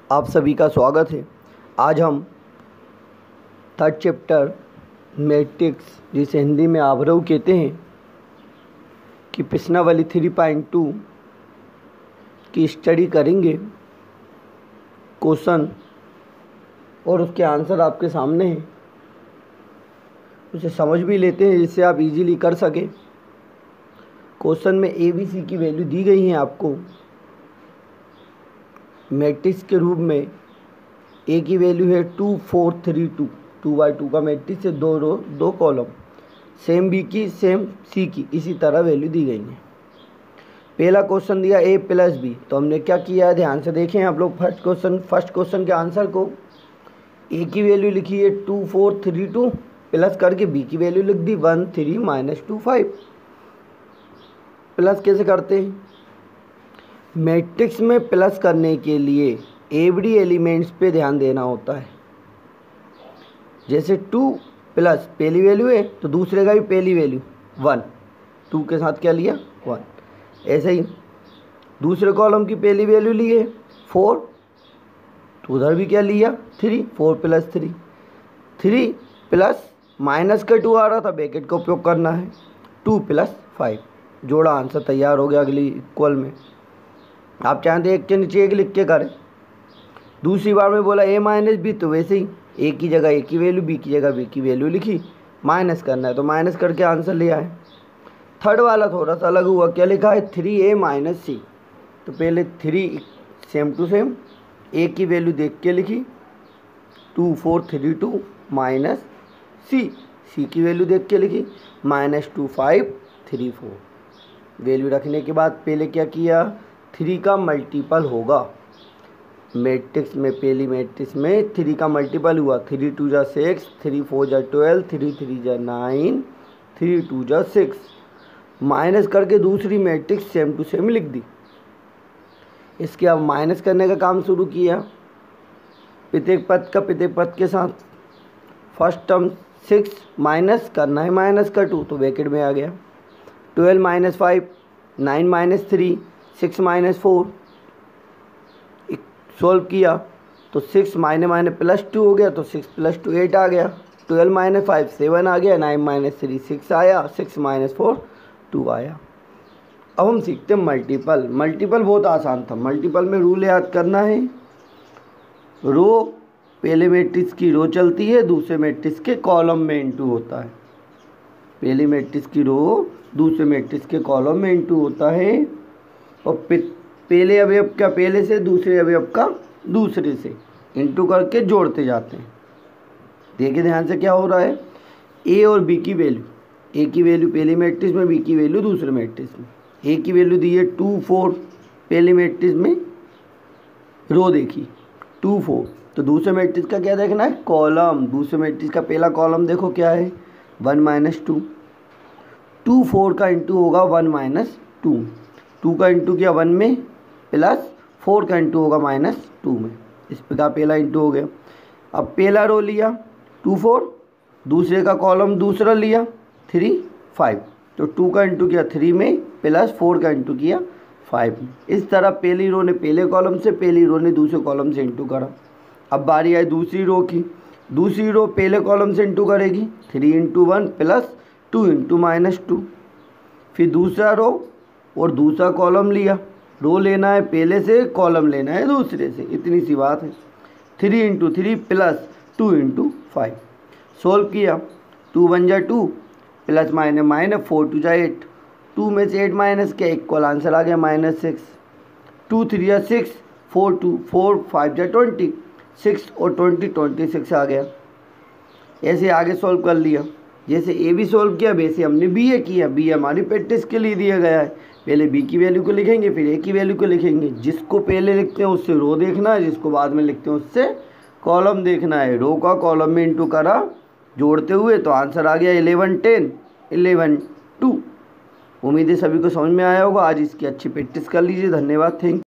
आप सभी का स्वागत है। आज हम थर्ड चैप्टर मैट्रिक्स, जिसे हिंदी में आव्यूह कहते हैं, कि प्रश्नावली 3.2 की स्टडी करेंगे। क्वेश्चन और उसके आंसर आपके सामने हैं, उसे समझ भी लेते हैं जिससे आप इजीली कर सकें। क्वेश्चन में ए बी सी की वैल्यू दी गई है आपको मैट्रिक्स के रूप में। ए की वैल्यू है 2 4 3 2, 2x2 का मैट्रिक्स है, 2 रो 2 कॉलम। सेम बी की सेम सी की इसी तरह वैल्यू दी गई है। पहला क्वेश्चन दिया a प्लस बी, तो हमने क्या किया है ध्यान से देखें आप लोग। फर्स्ट क्वेश्चन के आंसर को a की वैल्यू लिखी है 2 4 3 2 प्लस करके b की वैल्यू लिख दी 1 3 -2 5। प्लस कैसे करते हैं? मैट्रिक्स में प्लस करने के लिए एवरी एलिमेंट्स पे ध्यान देना होता है। जैसे 2 प्लस पहली वैल्यू है तो दूसरे का भी पहली वैल्यू 1, 2 के साथ क्या लिया 1। ऐसे ही दूसरे कॉलम की पहली वैल्यू ली है 4, तो उधर भी क्या लिया 3, 4 प्लस 3, 3 प्लस माइनस का 2 आ रहा था, ब्रैकेट का उपयोग करना है, 2 प्लस 5। जोड़ा आंसर तैयार हो गया अगली इक्वल में। आप चाहते एक के नीचे एक लिख के करें। दूसरी बार में बोला a माइनस बी, तो वैसे ही a की जगह a की वैल्यू, b की जगह b की वैल्यू लिखी, माइनस करना है तो माइनस करके आंसर ले आए। थर्ड वाला थोड़ा सा अलग हुआ, क्या लिखा है 3a माइनस सी, तो पहले 3 सेम टू सेम a की वैल्यू देख के लिखी 2 4 3 2 माइनस सी की वैल्यू देख के लिखी -2 5 3 4। वैल्यू रखने के बाद पहले क्या किया, 3 का मल्टीपल होगा मैट्रिक्स में। पहली मैट्रिक्स में 3 का मल्टीपल हुआ, 3 2 जा 6, 3 4 जा 12, 3 3 जा 9, 3 2 जा 6। माइनस करके दूसरी मैट्रिक्स सेम टू सेम लिख दी। इसके अब माइनस करने का काम शुरू किया प्रत्येक पद का प्रत्येक पद के साथ। फर्स्ट टर्म 6 माइनस करना है माइनस का 2, तो ब्रैकेट में आ गया 12 - 5, 9 - 3, 6 - 4। सॉल्व किया तो 6 माइनस प्लस 2 हो गया, तो 6 + 2 8 आ गया। 12 - 5 7 आ गया, 9 - 3 6 आया, 6 - 4 2 आया। अब हम सीखते हैं मल्टीपल। मल्टीपल बहुत आसान था। मल्टीपल में रूल याद करना है, रो पहले मैट्रिक्स की रो चलती है, दूसरे मैट्रिक्स के कॉलम में इंटू होता है। पहली मैट्रिक्स की रो दूसरे मैट्रिक्स के कॉलम में इंटू होता है, और पहले अवयव का पहले से, दूसरे अवयव का दूसरे से इंटू करके जोड़ते जाते हैं। देखिए ध्यान से क्या हो रहा है, ए और बी की वैल्यू, ए की वैल्यू पहली मैट्रिक्स में, बी की वैल्यू दूसरे मैट्रिक्स में। ए की वैल्यू दी है 2 4 पहली मैट्रिक्स में, रो देखी 2 4, तो दूसरे मैट्रिक्स का क्या देखना है कॉलम। दूसरे मैट्रिक्स का पहला कॉलम देखो क्या है 1 - 2, 2 4 का इंटू होगा 1 - 2, 2 का इंटू किया 1 में, प्लस 4 का इंटू होगा -2 में। इस प्रकार पहला इंटू हो गया। अब पहला रो लिया 2 4, दूसरे का कॉलम दूसरा लिया 3 5, तो 2 का इंटू किया 3 में, प्लस 4 का इंटू किया 5 में। इस तरह पहली रो ने पहले कॉलम से, पहली रो ने दूसरे कॉलम से इंटू करा। अब बारी आई दूसरी रो की। दूसरी रो पहले कॉलम से इंटू करेगी, 3 × 1 प्लस 2 × -2। फिर दूसरा रो और दूसरा कॉलम लिया। रो लेना है पहले से, कॉलम लेना है दूसरे से, इतनी सी बात है। 3 × 3 प्लस 2 × 5। सोल्व किया, 2 1 जा 2, प्लस माइनस 4 2 जा 8, 2 में से 8 माइनस क्या, इक्वल आंसर आ गया -6। 2 3 जा 6, 4 2 4 5 जा 20, 6 और 20 26 आ गया। ऐसे आगे सॉल्व कर लिया। जैसे ए भी सॉल्व किया वैसे हमने बी ए किया। बी हमारी प्रैक्टिस के लिए दिया गया है। पहले बी की वैल्यू को लिखेंगे, फिर ए की वैल्यू को लिखेंगे। जिसको पहले लिखते हैं उससे रो देखना है, जिसको बाद में लिखते हैं उससे कॉलम देखना है। रो का कॉलम में इंटू करा जोड़ते हुए, तो आंसर आ गया 11 10 11 2। उम्मीद है सभी को समझ में आया होगा। आज इसकी अच्छी प्रैक्टिस कर लीजिए। धन्यवाद, थैंक यू।